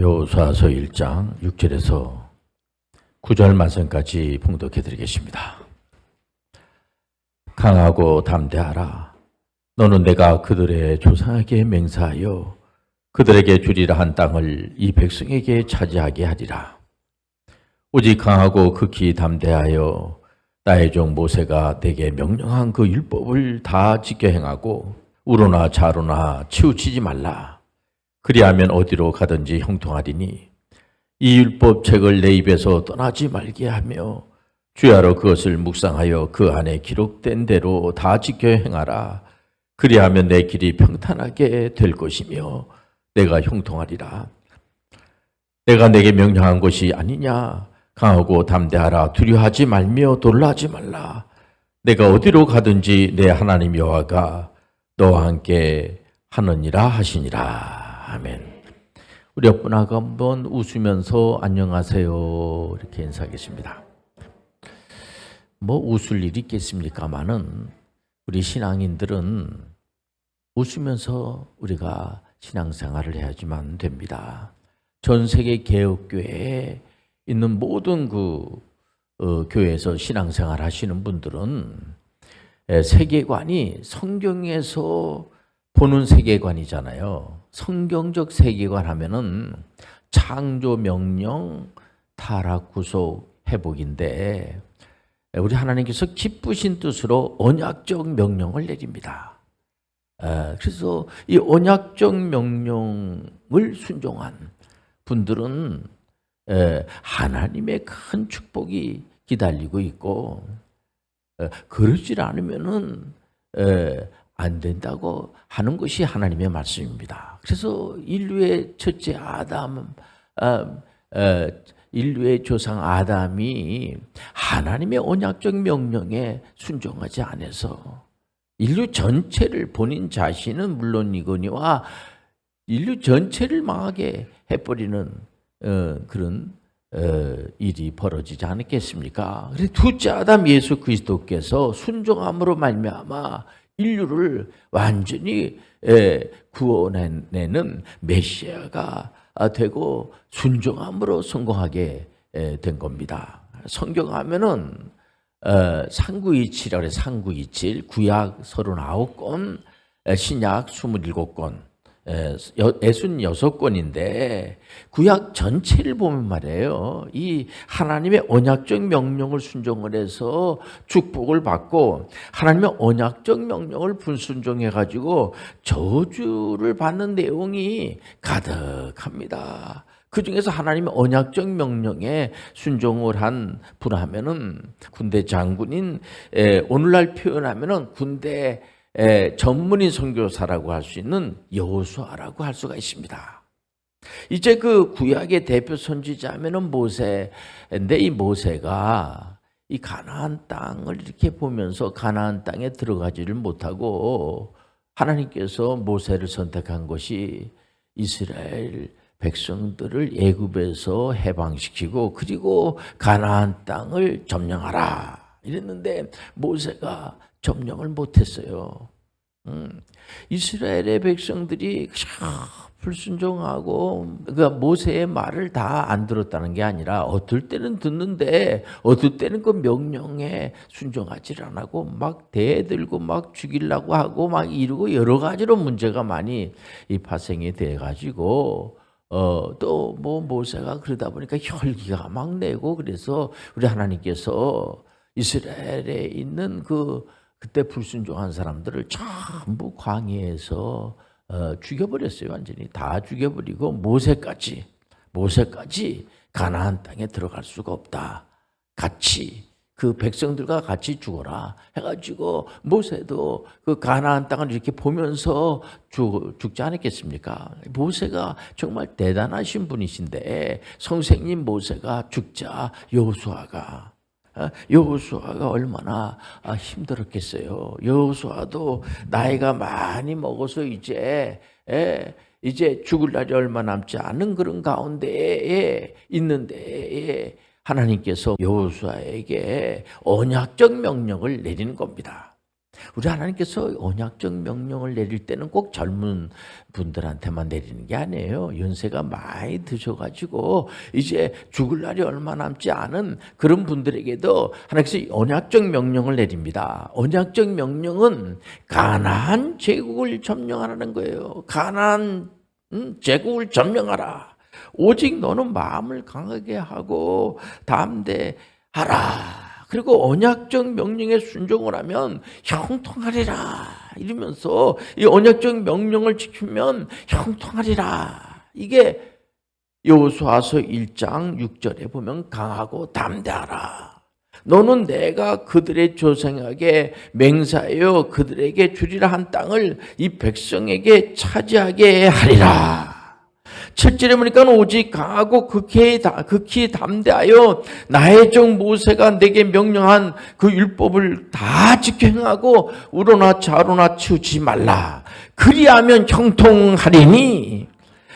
여호수아서 1장 6절에서 9절 말씀까지 봉독해 드리겠습니다. 강하고 담대하라. 너는 내가 그들의 조상에게 맹세하여 그들에게 주리라 한 땅을 이 백성에게 차지하게 하리라. 오직 강하고 극히 담대하여 나의 종 모세가 내게 명령한 그 율법을 다 지켜 행하고 우로나 좌로나 치우치지 말라. 그리하면 어디로 가든지 형통하리니 이 율법책을 내 입에서 떠나지 말게 하며 주야로 그것을 묵상하여 그 안에 기록된 대로 다 지켜 행하라. 그리하면 내 길이 평탄하게 될 것이며 내가 형통하리라. 내가 내게 명령한 것이 아니냐. 강하고 담대하라. 두려워하지 말며 놀라지 말라. 내가 어디로 가든지 내 하나님 여호와가 너와 함께 하느니라 하시니라. 아멘. 우리 옆분하고 한번 웃으면서 안녕하세요 이렇게 인사하겠습니다. 뭐 웃을 일이 있겠습니까마는 우리 신앙인들은 웃으면서 우리가 신앙생활을 해야지만 됩니다. 전 세계 개혁교회에 있는 모든 교회에서 신앙생활 하시는 분들은 세계관이 성경에서 보는 세계관이잖아요. 성경적 세계관 하면은 창조, 명령, 타락, 구속, 회복인데 우리 하나님께서 기쁘신 뜻으로 언약적 명령을 내립니다. 그래서 이 언약적 명령을 순종한 분들은 하나님의 큰 축복이 기다리고 있고 그러질 않으면은 안 된다고 하는 것이 하나님의 말씀입니다. 그래서 인류의 첫째 아담, 인류의 조상 아담이 하나님의 언약적 명령에 순종하지 않아서 인류 전체를 본인 자신은 물론이거니와 인류 전체를 망하게 해버리는 그런 일이 벌어지지 않았겠습니까? 그래서 둘째 아담 예수 그리스도께서 순종함으로 말미암아 인류를 완전히 구원해내는 메시아가 되고 순종함으로 성공하게 된 겁니다. 성경하면은 상구이칠이라고 해요. 상구이칠, 구약 39권, 신약 27권, 66권인데 구약 전체를 보면 말이에요. 이 하나님의 언약적 명령을 순종을 해서 축복을 받고 하나님의 언약적 명령을 불순종해가지고 저주를 받는 내용이 가득합니다. 그 중에서 하나님의 언약적 명령에 순종을 한 분 하면은 군대 장군인, 오늘날 표현하면은 군대 전문인 선교사라고 할 수 있는 여호수아라고 할 수가 있습니다. 이제 그 구약의 대표 선지자면은 모세인데 이 모세가 이 가나안 땅을 이렇게 보면서 가나안 땅에 들어가지를 못하고 하나님께서 모세를 선택한 것이 이스라엘 백성들을 애굽에서 해방시키고 그리고 가나안 땅을 점령하라 이랬는데 모세가 점령을 못했어요. 이스라엘의 백성들이 불순종하고 그러니까 모세의 말을 다 안 들었다는 게 아니라 어떨 때는 듣는데 어떨 때는 그 명령에 순종하지 않고 막 대들고 막 죽이려고 하고 막 이러고 여러 가지로 문제가 많이 발생이 돼가지고 또 뭐 모세가 그러다 보니까 혈기가 막 내고 그래서 우리 하나님께서 이스라엘에 있는 그때 불순종한 사람들을 전부 광야에서 죽여버렸어요. 완전히 다 죽여버리고 모세까지 가나안 땅에 들어갈 수가 없다. 같이 그 백성들과 같이 죽어라 해가지고 모세도 그 가나안 땅을 이렇게 보면서 죽지 않았겠습니까? 모세가 정말 대단하신 분이신데 선생님 모세가 죽자 여호수아가 얼마나 힘들었겠어요. 여호수아도 나이가 많이 먹어서 이제 죽을 날이 얼마 남지 않은 그런 가운데에 있는데 하나님께서 여호수아에게 언약적 명령을 내리는 겁니다. 우리 하나님께서 언약적 명령을 내릴 때는 꼭 젊은 분들한테만 내리는 게 아니에요. 연세가 많이 드셔가지고 이제 죽을 날이 얼마 남지 않은 그런 분들에게도 하나님께서 언약적 명령을 내립니다. 언약적 명령은 가나안 제국을 점령하라는 거예요. 가나안 제국을 점령하라. 오직 너는 마음을 강하게 하고 담대하라. 그리고 언약적 명령에 순종을 하면 형통하리라 이러면서 이 언약적 명령을 지키면 형통하리라. 이게 여호수아서 1장 6절에 보면 강하고 담대하라. 너는 내가 그들의 조상에게 맹세하여 그들에게 주리라 한 땅을 이 백성에게 차지하게 하리라. 7절에 보니까 오직 강하고 극히 담대하여 나의 종 모세가 내게 명령한 그 율법을 다 지켜 행하고 우로나 좌로나 치우지 말라. 그리하면 형통하리니.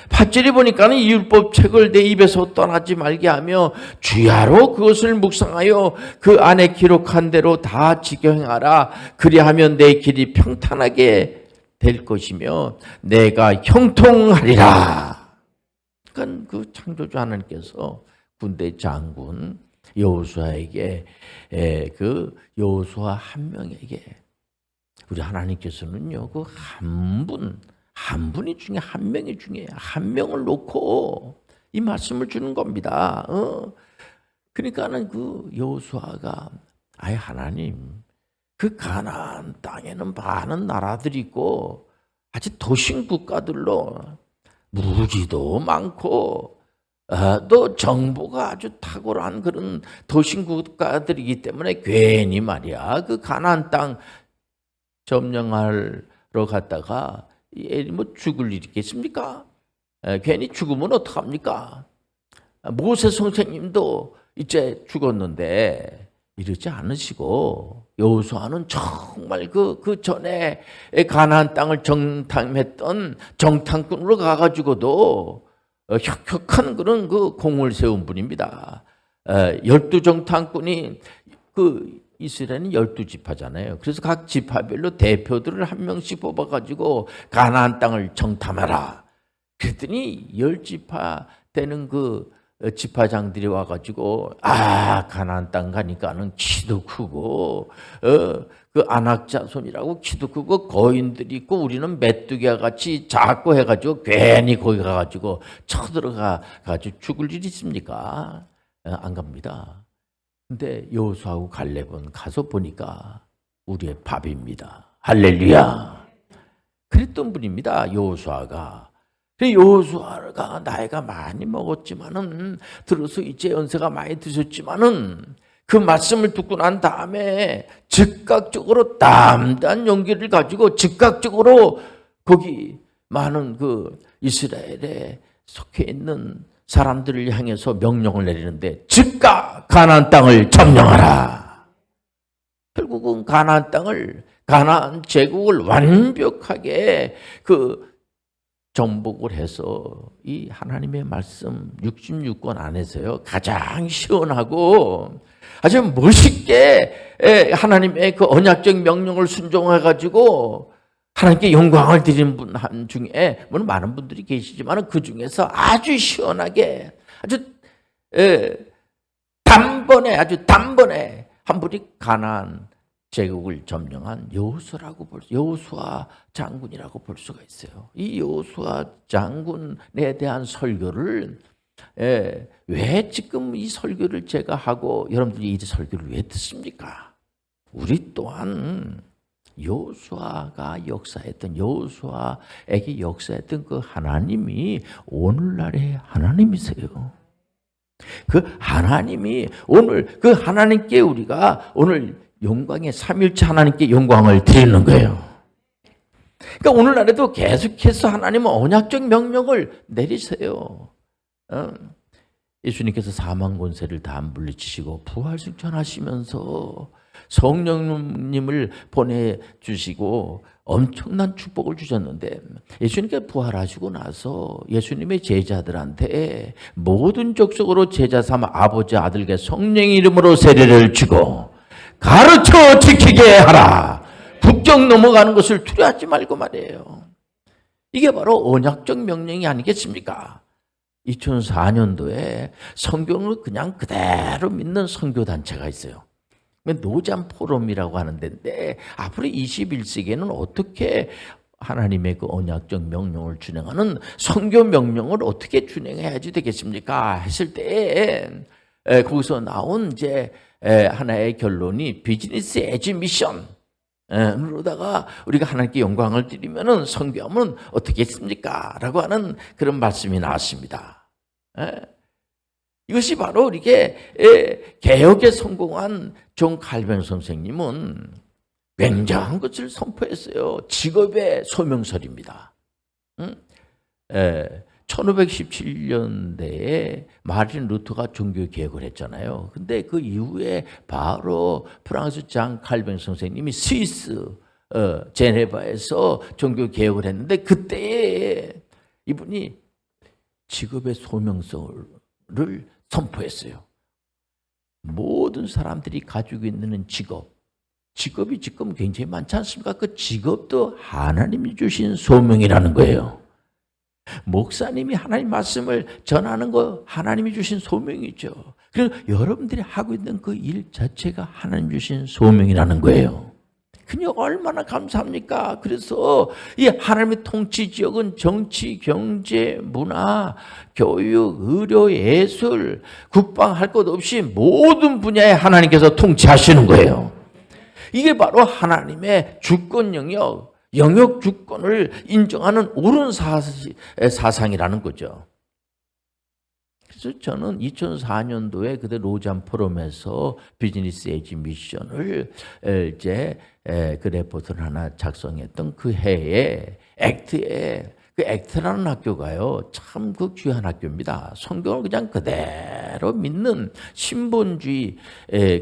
8절에 보니까는 이 율법책을 내 입에서 떠나지 말게 하며 주야로 그것을 묵상하여 그 안에 기록한 대로 다 지켜 행하라. 그리하면 내 길이 평탄하게 될 것이며 내가 형통하리라. 그러니까 그 창조주 하나님께서 군대 장군 여호수아에게 그 여호수아 한 명에게 우리 하나님께서는요 그 한 분이 중에 한 명이 중에 한 명을 놓고 이 말씀을 주는 겁니다. 그러니까는 그 여호수아가 아예 하나님 그 가나안 땅에는 많은 나라들이 있고 아주 도심 국가들로 무기도 많고 또 정보가 아주 탁월한 그런 도심 국가들이기 때문에 괜히 말이야 그 가나안 땅 점령하러 갔다가 뭐 죽을 일이 있겠습니까? 괜히 죽으면 어떡합니까? 모세 선생님도 이제 죽었는데 이러지 않으시고 여호수아는 정말 그 전에 가나안 땅을 정탐했던 정탐꾼으로 가가지고도 혁혁한 그런 그 공을 세운 분입니다. 12정탐꾼이 그 이스라엘은 12지파잖아요. 그래서 각 지파별로 대표들을 한 명씩 뽑아가지고 가나안 땅을 정탐하라. 그랬더니 10지파 되는 그 지파장들이 와가지고 가나안 땅 가니까는 키도 크고 그 안악자손이라고 키도 크고 거인들이 있고 우리는 메뚜기와 같이 작고 해가지고 괜히 거기 가가지고 쳐들어가가지고 죽을 일이 있습니까? 안 갑니다. 근데 여호수아하고 갈렙은 가서 보니까 우리의 밥입니다. 할렐루야. 그랬던 분입니다. 여호수아가. 여호수아가 나이가 많이 먹었지만은 들어서 이제 연세가 많이 드셨지만은 그 말씀을 듣고 난 다음에 즉각적으로 담대한 용기를 가지고 즉각적으로 거기 많은 그 이스라엘에 속해 있는 사람들을 향해서 명령을 내리는데 즉각 가나안 땅을 점령하라. 결국은 가나안 제국을 완벽하게 그 정복을 해서 이 하나님의 말씀 66권 안에서요 가장 시원하고 아주 멋있게 하나님의 그 언약적 명령을 순종해 가지고 하나님께 영광을 드리는 분 한 중에 물론 많은 분들이 계시지만 그 중에서 아주 시원하게 아주 단번에 한 분이 가나안 제국을 점령한 여호수아 장군이라고 볼 수가 있어요. 이 여호수아 장군에 대한 설교를 왜 지금 이 설교를 제가 하고 여러분들이 이 설교를 왜 듣습니까? 우리 또한 여호수아에게 역사했던 그 하나님이 오늘날의 하나님이세요. 그 하나님이 오늘 그 하나님께 우리가 오늘 영광의 삼일체 하나님께 영광을 드리는 거예요. 그러니까 오늘날에도 계속해서 하나님은 언약적 명령을 내리세요. 예수님께서 사망 권세를 다 물리치시고 부활승천하시면서 성령님을 보내주시고 엄청난 축복을 주셨는데 예수님께 부활하시고 나서 예수님의 제자들한테 모든 족속으로 제자 삼아 아버지 아들께 성령의 이름으로 세례를 주고 가르쳐 지키게 하라. 국경 넘어가는 것을 두려워하지 말고 말이에요. 이게 바로 언약적 명령이 아니겠습니까? 2004년도에 성경을 그냥 그대로 믿는 선교단체가 있어요. 노잠 포럼이라고 하는 데인데 앞으로 21세기에는 어떻게 하나님의 그 언약적 명령을 준행하는 선교 명령을 어떻게 준행해야지 되겠습니까? 했을 때 거기서 나온 이제 하나의 결론이 비즈니스 에지 미션. 그러다가 우리가 하나님께 영광을 드리면은 선교하면 어떻게 했습니까? 라고 하는 그런 말씀이 나왔습니다. 이것이 바로 이게 개혁에 성공한 존 칼빈 선생님은 굉장한 것을 선포했어요. 직업의 소명설입니다. 1517년대에 마르틴 루터가 종교 개혁을 했잖아요. 근데 그 이후에 바로 프랑스 장 칼빈 선생님이 스위스 제네바에서 종교 개혁을 했는데 그때 이분이 직업의 소명설을 선포했어요. 모든 사람들이 가지고 있는 직업이 지금 굉장히 많지 않습니까? 그 직업도 하나님이 주신 소명이라는 거예요. 목사님이 하나님 말씀을 전하는 거 하나님이 주신 소명이죠. 그리고 여러분들이 하고 있는 그 일 자체가 하나님 주신 소명이라는 거예요. 그냥 얼마나 감사합니까? 그래서 이 하나님의 통치 지역은 정치, 경제, 문화, 교육, 의료, 예술, 국방 할 것 없이 모든 분야에 하나님께서 통치하시는 거예요. 이게 바로 하나님의 주권 영역 주권을 인정하는 옳은 사상이라는 거죠. 그래서 저는 2004년도에 그때 로잔 포럼에서 비즈니스 에지 미션을 이제 그 레포트를 하나 작성했던 그 해에 그 액트라는 학교가요, 참 그 귀한 학교입니다. 성경을 그냥 그대로 믿는 신본주의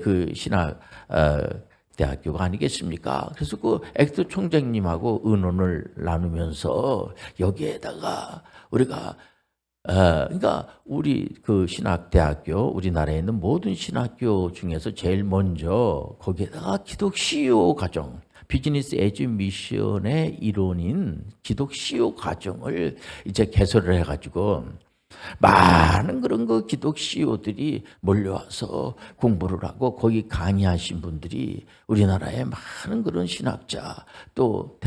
그 신학 대학교가 아니겠습니까? 그래서 그 액트 총장님하고 의논을 나누면서 여기에다가 우리가 그러니까 우리 그 신학대학교, 우리나라에 있는 모든 신학교 중에서 제일 먼저 거기에다가 기독 CEO 과정, 비즈니스 에지 미션의 일원인 기독 CEO 과정을 이제 개설을 해가지고 많은 그런 그 기독 CEO들이 몰려와서 공부를 하고 거기 강의하신 분들이 우리나라의 많은 그런 신학자 또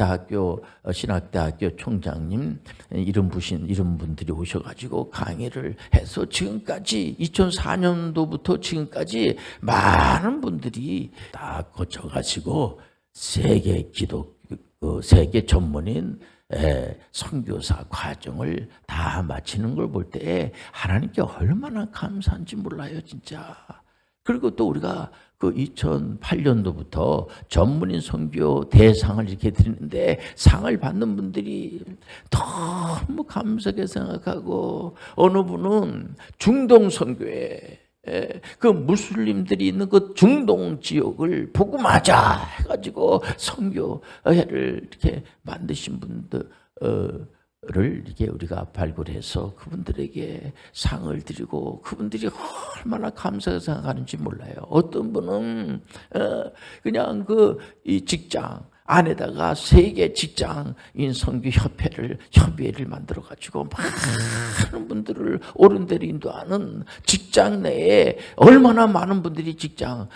신학대학교 총장님 이런 분들이 오셔가지고 강의를 해서 지금까지 2004년도부터 지금까지 많은 분들이 다 거쳐가시고 세계 전문인 선교사 과정을 다 마치는 걸 볼 때 하나님께 얼마나 감사한지 몰라요, 진짜. 그리고 또 우리가 그 2008년도부터 전문인 선교 대상을 이렇게 드리는데 상을 받는 분들이 너무 감사하게 생각하고 어느 분은 중동 선교에 그 무슬림들이 있는 그 중동 지역을 복음하자 해가지고 선교회를 이렇게 만드신 분들을 이렇게 우리가 발굴해서 그분들에게 상을 드리고 그분들이 얼마나 감사하게 생각하는지 몰라요. 어떤 분은 그냥 이 직장 안에다가 세계 직장인 선교 협의회를 만들어 가지고 많은 분들을 옳은대로 인도하는 직장 내에 얼마나 많은 분들이 직장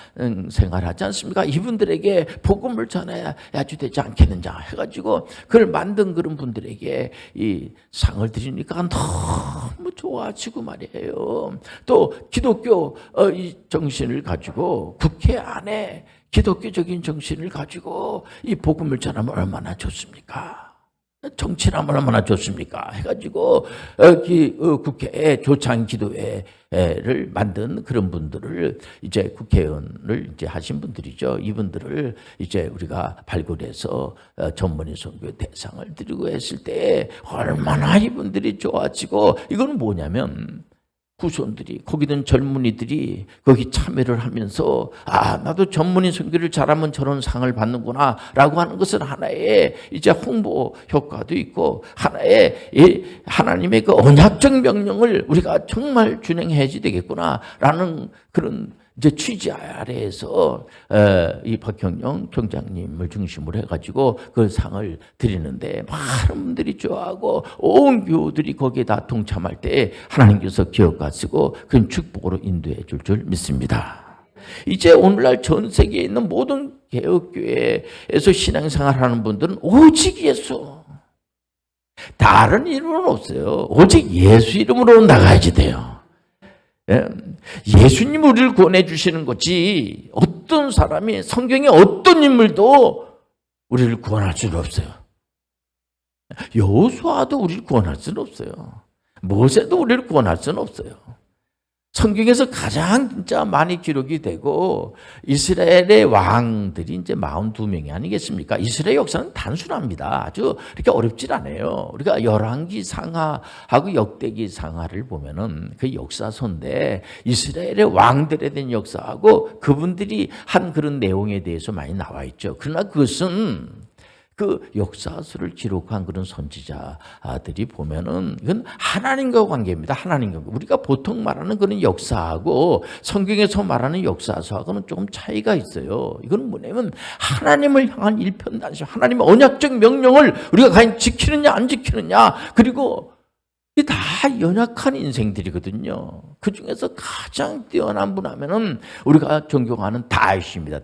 생활하지 않습니까? 이분들에게 복음을 전해야지 되지 않겠느냐 해가지고 그걸 만든 그런 분들에게 이 상을 드리니까 너무 좋아지고 말이에요. 또 기독교 이 정신을 가지고 국회 안에 기독교적인 정신을 가지고 이 복음을 전하면 얼마나 좋습니까? 정치라면 얼마나 좋습니까? 해가지고 국회에 조창 기도회를 만든 그런 분들을 이제 국회의원을 이제 하신 분들이죠. 이분들을 이제 우리가 발굴해서 전문인 선교 대상을 드리고 했을 때 얼마나 이분들이 좋아지고 이건 뭐냐면 후손들이 거기든 젊은이들이 거기 참여를 하면서 나도 전문인 선교를 잘하면 저런 상을 받는구나 라고 하는 것은 하나의 이제 홍보 효과도 있고 하나의 하나님의 그 언약적 명령을 우리가 정말 준행해야지 되겠구나 라는 그런 이제 취재 아래에서 이 박형영 경장님을 중심으로 해가지고 그 상을 드리는데 많은 분들이 좋아하고 온 교우들이 거기에 다 동참할 때 하나님께서 기억과 쓰고 그 축복으로 인도해 줄 믿습니다. 이제 오늘날 전 세계에 있는 모든 개혁교회에서 신앙생활하는 분들은 오직 예수, 다른 이름은 없어요. 오직 예수 이름으로 나가야지 돼요. 예수님 우리를 구원해 주시는 거지 어떤 사람이 성경의 어떤 인물도 우리를 구원할 수는 없어요. 여호수아도 우리를 구원할 수는 없어요. 모세도 우리를 구원할 수는 없어요. 성경에서 가장 진짜 많이 기록이 되고 이스라엘의 왕들이 이제 42명이 아니겠습니까? 이스라엘 역사는 단순합니다. 아주 이렇게 어렵질 않아요. 우리가 열왕기 상하하고 역대기 상하를 보면은 그 역사서인데 이스라엘의 왕들에 대한 역사하고 그분들이 한 그런 내용에 대해서 많이 나와 있죠. 그러나 그것은 그 역사서를 기록한 그런 선지자들이 보면은 이건 하나님과 관계입니다. 하나님과 우리가 보통 말하는 그런 역사하고 성경에서 말하는 역사서하고는 조금 차이가 있어요. 이건 뭐냐면 하나님을 향한 일편단심, 하나님의 언약적 명령을 우리가 과연 지키느냐 안 지키느냐, 그리고 이게 다 연약한 인생들이거든요. 그 중에서 가장 뛰어난 분 하면은 우리가 존경하는 다윗입니다.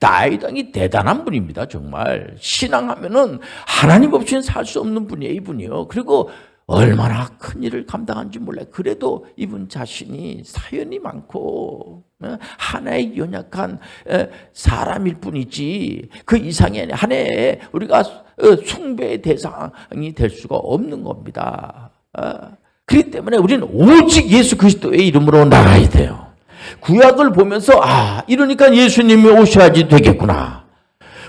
다윗 왕이 대단한 분입니다. 정말 신앙하면은 하나님 없이는 살 수 없는 분이에요, 이분이요. 그리고 얼마나 큰 일을 감당한지 몰라요. 그래도 이분 자신이 사연이 많고 하나의 연약한 사람일 뿐이지 그 이상의 하나의 우리가 숭배의 대상이 될 수가 없는 겁니다. 그렇기 때문에 우리는 오직 예수 그리스도의 이름으로 나가야 돼요. 구약을 보면서 이러니까 예수님이 오셔야지 되겠구나.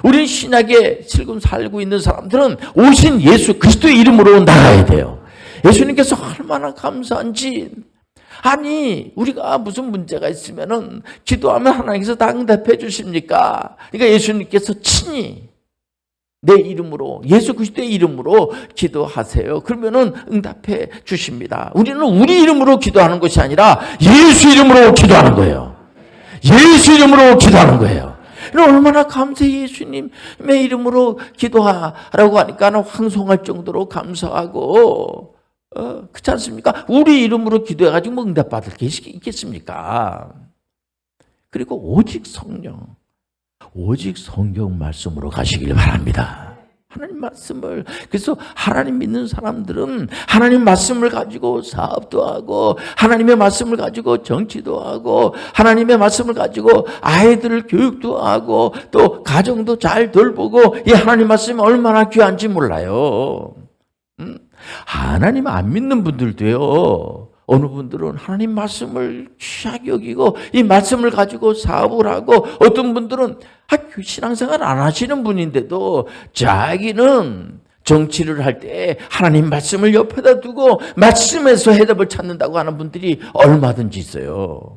우리 신약에 지금 살고 있는 사람들은 오신 예수 그리스도의 이름으로 나가야 돼요. 예수님께서 얼마나 감사한지. 아니 우리가 무슨 문제가 있으면은 기도하면 하나님께서 다 응답해 주십니까? 그러니까 예수님께서 친히 내 이름으로 예수 그리스도의 이름으로 기도하세요. 그러면은 응답해 주십니다. 우리는 우리 이름으로 기도하는 것이 아니라 예수 이름으로 기도하는 거예요. 예수 이름으로 기도하는 거예요. 얼마나 감사해. 예수님의 이름으로 기도하라고 하니까 황송할 정도로 감사하고 그렇지 않습니까? 우리 이름으로 기도해가지고 뭐 응답받을 게 있겠습니까? 그리고 오직 성령, 오직 성경 말씀으로 가시길 바랍니다. 하나님 말씀을. 그래서 하나님 믿는 사람들은 하나님 말씀을 가지고 사업도 하고 하나님의 말씀을 가지고 정치도 하고 하나님의 말씀을 가지고 아이들 교육도 하고 또 가정도 잘 돌보고 이 하나님 말씀이 얼마나 귀한지 몰라요. 하나님 안 믿는 분들도요, 어느 분들은 하나님 말씀을 귀하게 여기고 이 말씀을 가지고 사업을 하고 어떤 분들은 신앙생활 안 하시는 분인데도 자기는 정치를 할 때 하나님 말씀을 옆에다 두고 말씀에서 해답을 찾는다고 하는 분들이 얼마든지 있어요.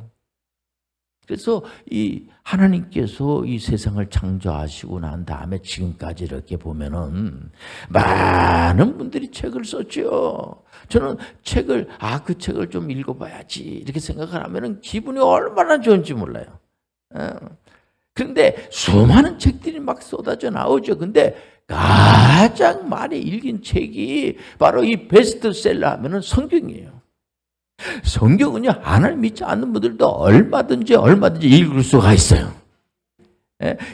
그래서 이 하나님께서 이 세상을 창조하시고 난 다음에 지금까지 이렇게 보면은 많은 분들이 책을 썼죠. 저는 책을 그 책을 좀 읽어봐야지 이렇게 생각을 하면은 기분이 얼마나 좋은지 몰라요. 그런데 수많은 책들이 막 쏟아져 나오죠. 근데 가장 많이 읽힌 책이 바로 이 베스트셀러 하면은 성경이에요. 성경은요, 하나님 믿지 않는 분들도 얼마든지 읽을 수가 있어요.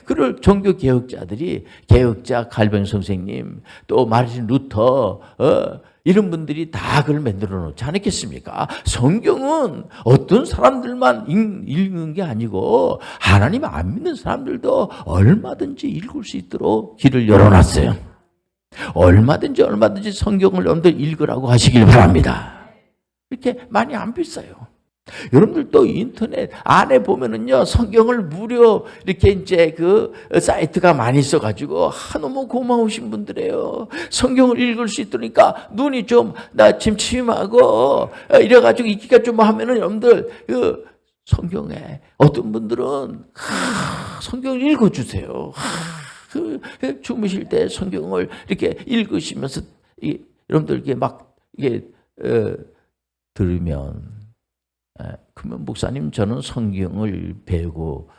그걸 종교 개혁자들이, 개혁자 칼뱅 선생님, 또 마르틴 루터, 이런 분들이 다 그걸 만들어 놓지 않았겠습니까? 성경은 어떤 사람들만 읽는 게 아니고 하나님 안 믿는 사람들도 얼마든지 읽을 수 있도록 길을 열어놨어요. 얼마든지 성경을 여러분들 읽으라고 하시길 바랍니다. 이렇게 많이 안 비싸요. 여러분들도 인터넷 안에 보면은요, 성경을 무료 이렇게 이제 그 사이트가 많이 있어가지고 너무 고마우신 분들이에요. 성경을 읽을 수 있으니까 눈이 좀 나 침침하고 이래가지고 읽기가 좀 하면은 여러분들 그 성경에 어떤 분들은 성경을 읽어주세요. 주무실 때 성경을 이렇게 읽으시면서 여러분들 이게 막 이게 들으면 그러면 목사님 저는 성경을 배우고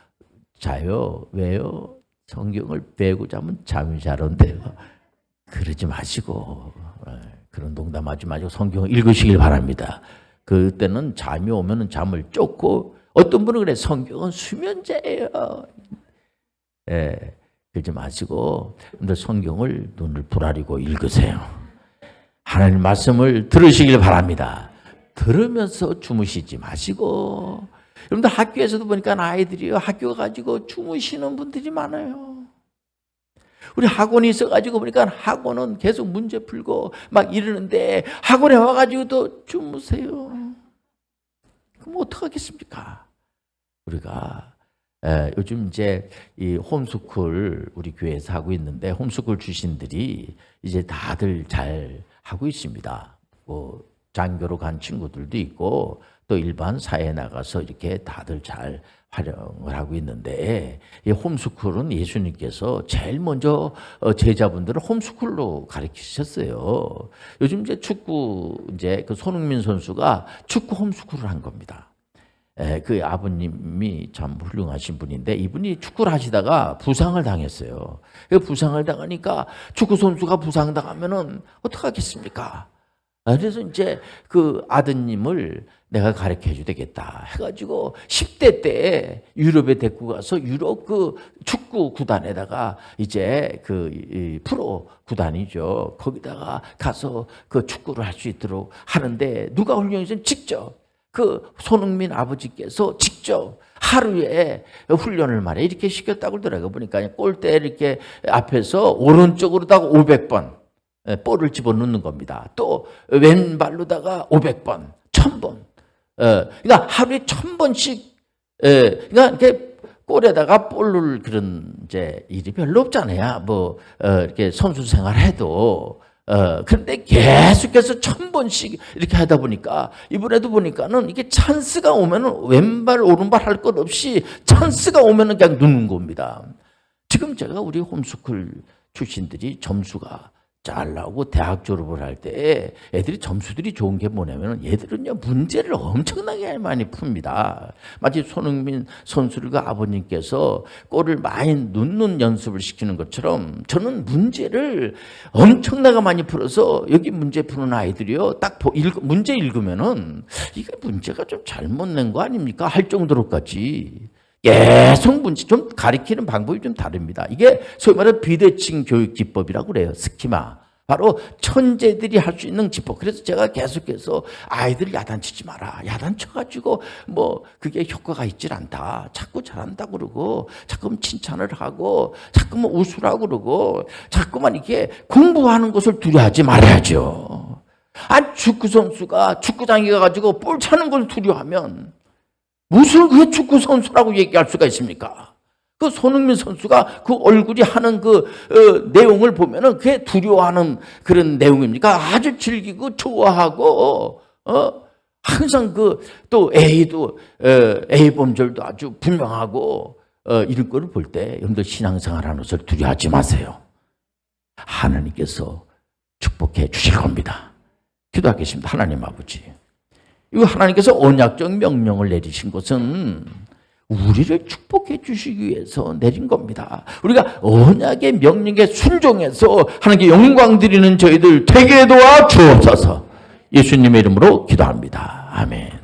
자요. 왜요? 성경을 배우고 자면 잠이 잘 온대요. 그러지 마시고 그런 농담하지 마시고 성경을 읽으시길 바랍니다. 그때는 잠이 오면 잠을 쫓고 어떤 분은 그래 성경은 수면제예요. 그러지 마시고 근데 성경을 눈을 부라리고 읽으세요. 하나님 말씀을 들으시길 바랍니다. 들으면서 주무시지 마시고 여러분들 학교에서도 보니까 아이들이 학교 가지고 주무시는 분들이 많아요. 우리 학원이 있어가지고 보니까 학원은 계속 문제 풀고 막 이러는데 학원에 와가지고 또 주무세요. 그럼 어떡하겠습니까? 우리가 요즘 이제 이 홈스쿨 우리 교회에서 하고 있는데 홈스쿨 출신들이 이제 다들 잘 하고 있습니다. 뭐 장교로 간 친구들도 있고 또 일반 사회에 나가서 이렇게 다들 잘 활용을 하고 있는데 이 홈스쿨은 예수님께서 제일 먼저 제자분들을 홈스쿨로 가르치셨어요. 요즘 이제 축구 이제 그 손흥민 선수가 축구 홈스쿨을 한 겁니다. 그 아버님이 참 훌륭하신 분인데 이분이 축구를 하시다가 부상을 당했어요. 그 부상을 당하니까 축구 선수가 부상당하면은 어떡하겠습니까? 그래서 이제 그 아드님을 내가 가르쳐 줘야 되겠다 해가지고 10대 때 유럽에 데리고 가서 유럽 그 축구 구단에다가 이제 그 프로 구단이죠. 거기다가 가서 그 축구를 할 수 있도록 하는데 누가 훈련해서 직접 그 손흥민 아버지께서 직접 하루에 훈련을 말해 이렇게 시켰다고 그러더라고요. 보니까 골대 이렇게 앞에서 오른쪽으로다가 500번 볼을 집어넣는 겁니다. 또 왼발로다가 500번, 1000번. 그러니까 하루에 1000번씩. 그러니까 이렇게 골에다가 볼을 그런 이제 일이 별로 없잖아요. 뭐 이렇게 선수 생활해도. 그런데 계속해서 1000번씩 이렇게 하다 보니까 이번에도 보니까는 이게 찬스가 오면은 왼발 오른발 할 것 없이 찬스가 오면은 그냥 넣는 겁니다. 지금 제가 우리 홈스쿨 출신들이 점수가 잘 나오고 대학 졸업을 할 때 애들이 점수들이 좋은 게 뭐냐면 얘들은요 문제를 엄청나게 많이 풉니다. 마치 손흥민 선수를 그 아버님께서 골을 많이 넣는 연습을 시키는 것처럼 저는 문제를 엄청나게 많이 풀어서 여기 문제 푸는 아이들이요 딱 문제 읽으면은 이게 문제가 좀 잘못 낸 거 아닙니까 할 정도로까지 계속 문제 좀 가리키는 방법이 좀 다릅니다. 이게 소위 말하는 비대칭 교육 기법이라고 그래요. 스키마. 바로 천재들이 할 수 있는 기법. 그래서 제가 계속해서 아이들 야단치지 마라. 야단쳐가지고 뭐 그게 효과가 있질 않다. 자꾸 잘한다 그러고 자꾸만 칭찬을 하고 자꾸만 웃으라고 그러고 자꾸만 이렇게 공부하는 것을 두려워하지 말아야죠. 축구 선수가 축구장에 가가지고 볼 차는 걸 두려워하면 무슨 그게 축구 선수라고 얘기할 수가 있습니까? 그 손흥민 선수가 그 얼굴이 하는 그 내용을 보면은 그게 두려워하는 그런 내용입니까? 아주 즐기고 좋아하고 항상 그 또 A 범절도 아주 분명하고 이런 거를 볼 때 여러분들 신앙생활하는 것을 두려워하지 마세요. 하나님께서 축복해 주실 겁니다. 기도하겠습니다. 하나님 아버지. 이거 하나님께서 언약적 명령을 내리신 것은 우리를 축복해 주시기 위해서 내린 겁니다. 우리가 언약의 명령에 순종해서 하나님께 영광 드리는 저희들 되게 도와 주옵소서. 예수님의 이름으로 기도합니다. 아멘.